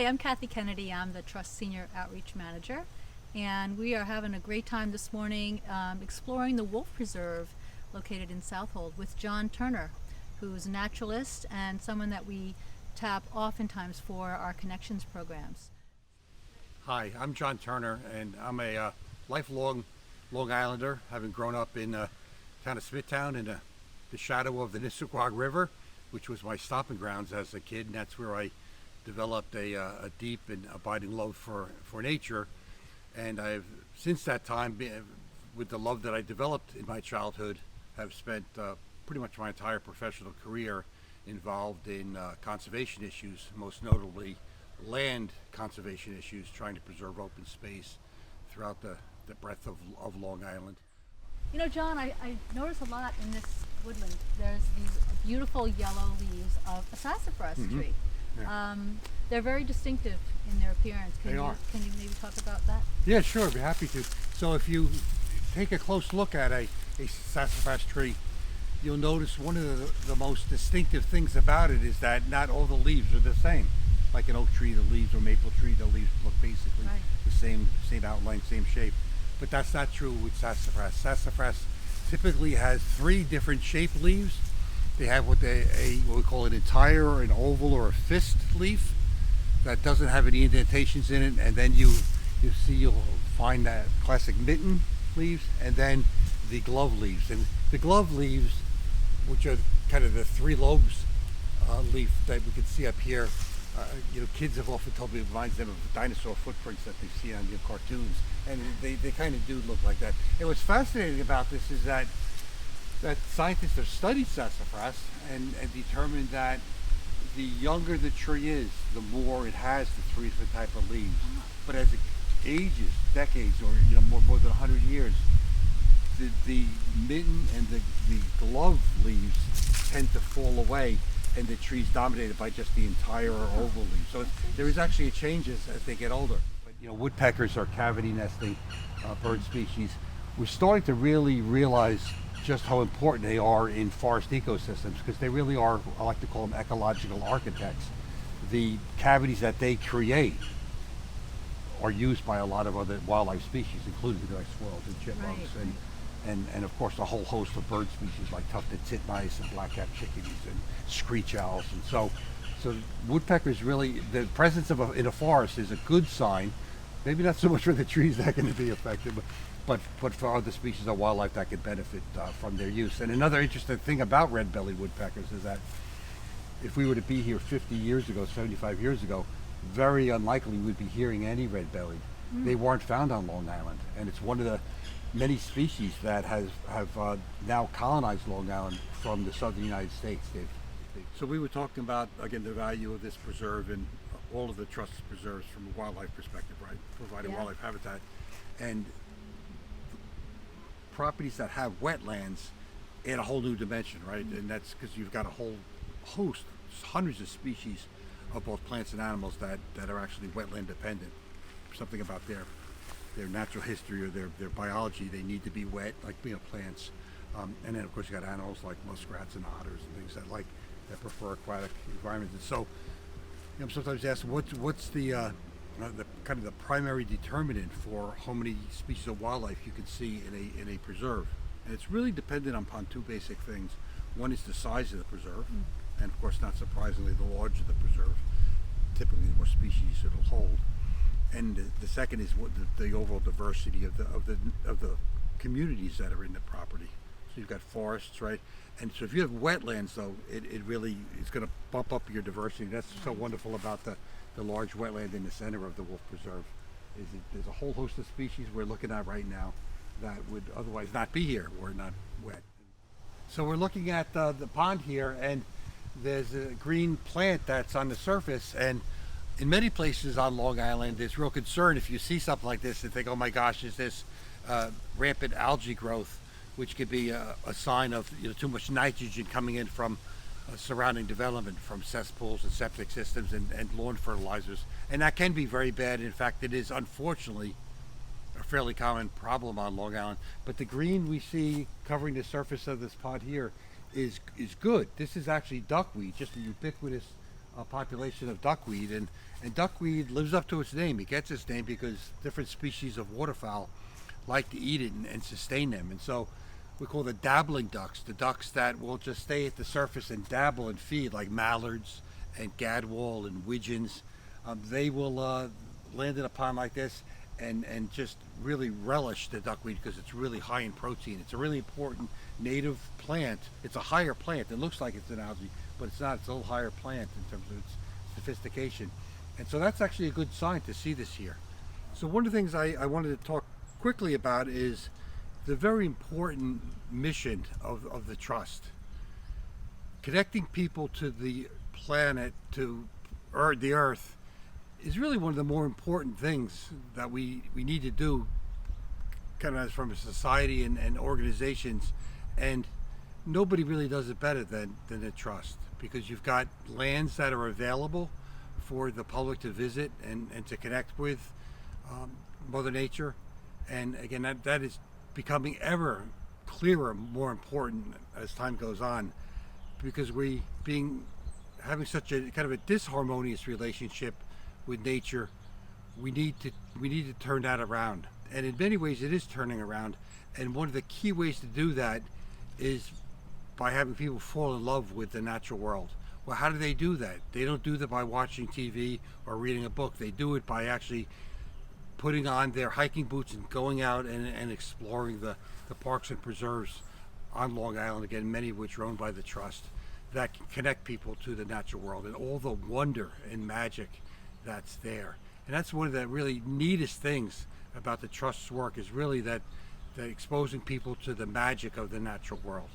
Hi, I'm Kathy Kennedy. I'm the Trust Senior Outreach Manager, and we are having a great time this morning exploring the Wolf Preserve located in Southold with John Turner, who's a naturalist and someone that we tap oftentimes for our Connections programs. Hi, I'm John Turner, and I'm a lifelong Long Islander, having grown up in the town of Smithtown in the shadow of the Nisququag River, which was my stomping grounds as a kid, and that's where I developed a deep and abiding love for nature. And I've, since that time, with the love that I developed in my childhood, have spent pretty much my entire professional career involved in conservation issues, most notably land conservation issues, trying to preserve open space throughout the breadth of Long Island. You know, John, I notice a lot in this woodland. There's these beautiful yellow leaves of a sassafras tree. Yeah. They're very distinctive in their appearance. They are. Can you maybe talk about that? Yeah, sure, I'd be happy to. So if you take a close look at a sassafras tree, you'll notice one of the most distinctive things about it is that not all the leaves are the same. Like an oak tree, the leaves, or maple tree, the leaves look basically the same outline, same shape. But that's not true with sassafras. Sassafras typically has 3 different shaped leaves. They have what we call an entire, or an oval, or a fist leaf that doesn't have any indentations in it, and then you'll find that classic mitten leaves, and then the glove leaves. And the glove leaves, which are kind of the 3 lobes leaf that we can see up here, kids have often told me it reminds them of dinosaur footprints that they see on cartoons, and they kind of do look like that. And what's fascinating about this is that scientists have studied sassafras and determined that the younger the tree is, the more it has the 3 different type of leaves. But as it ages, decades, or more than 100 years, the mitten and the glove leaves tend to fall away, and the tree's dominated by just the entire or oval leaf. So there is actually a change as they get older. But, woodpeckers are cavity nesting bird species. We're starting to really realize just how important they are in forest ecosystems, because they really are, I like to call them, ecological architects. The cavities that they create are used by a lot of other wildlife species, including the squirrels and chipmunks, and of course a whole host of bird species like tufted titmice and black-capped chickadees and screech owls. And so woodpeckers, really, the presence in a forest is a good sign. Maybe not so much for the trees that are going to be affected, but for other species of wildlife that could benefit from their use. And another interesting thing about red-bellied woodpeckers is that if we were to be here 50 years ago, 75 years ago, very unlikely we'd be hearing any red-bellied. They weren't found on Long Island, and it's one of the many species that have now colonized Long Island from the southern United States. So we were talking about, again, the value of this preserve and all of the trust preserves from a wildlife perspective, right? Providing wildlife habitat. And properties that have wetlands add a whole new dimension, right? And that's because you've got a whole host, hundreds of species of both plants and animals that are actually wetland dependent. Something about their natural history or their biology, they need to be wet, like plants. And then of course you got animals like muskrats and otters and things that prefer aquatic environments. And so I'm sometimes asked, what's the kind of the primary determinant for how many species of wildlife you can see in a preserve? And it's really dependent upon 2 basic things. One is the size of the preserve, and of course, not surprisingly, the larger the preserve, typically the more species it'll hold. And the second is what the overall diversity of the communities that are in the property. So you've got forests, right? And so if you have wetlands, though, it really is going to bump up your diversity. That's so wonderful about the large wetland in the center of the Wolf Preserve. Is there's a whole host of species we're looking at right now that would otherwise not be here were not wet. So we're looking at the pond here, and there's a green plant that's on the surface, and in many places on Long Island, there's real concern if you see something like this and think, oh my gosh, is this rampant algae growth, which could be a sign of too much nitrogen coming in from surrounding development, from cesspools and septic systems and lawn fertilizers. And that can be very bad. In fact, it is unfortunately a fairly common problem on Long Island. But the green we see covering the surface of this pond here is good. This is actually duckweed, just a ubiquitous population of duckweed, and duckweed lives up to its name. It gets its name because different species of waterfowl like to eat it and sustain them. And so we call the dabbling ducks, the ducks that will just stay at the surface and dabble and feed, like mallards and gadwall and widgeons. They will land in a pond like this and just really relish the duckweed because it's really high in protein. It's a really important native plant. It's a higher plant. It looks like it's an algae, but it's not. It's a little higher plant in terms of its sophistication. And so that's actually a good sign to see this here. So one of the things I wanted to talk quickly about is the very important mission of the Trust. Connecting people to the planet, to the earth, is really one of the more important things that we need to do kind of from a society and organizations, and nobody really does it better than the Trust, because you've got lands that are available for the public to visit and to connect with Mother Nature. And again, that is becoming ever clearer, more important as time goes on, because having such a kind of a disharmonious relationship with nature, we need to turn that around. And in many ways it is turning around, and one of the key ways to do that is by having people fall in love with the natural world. Well, how do they do that? They don't do that by watching TV or reading a book. They do it by actually putting on their hiking boots and going out and exploring the parks and preserves on Long Island, again, many of which are owned by the Trust, that can connect people to the natural world and all the wonder and magic that's there. And that's one of the really neatest things about the Trust's work, is really that exposing people to the magic of the natural world.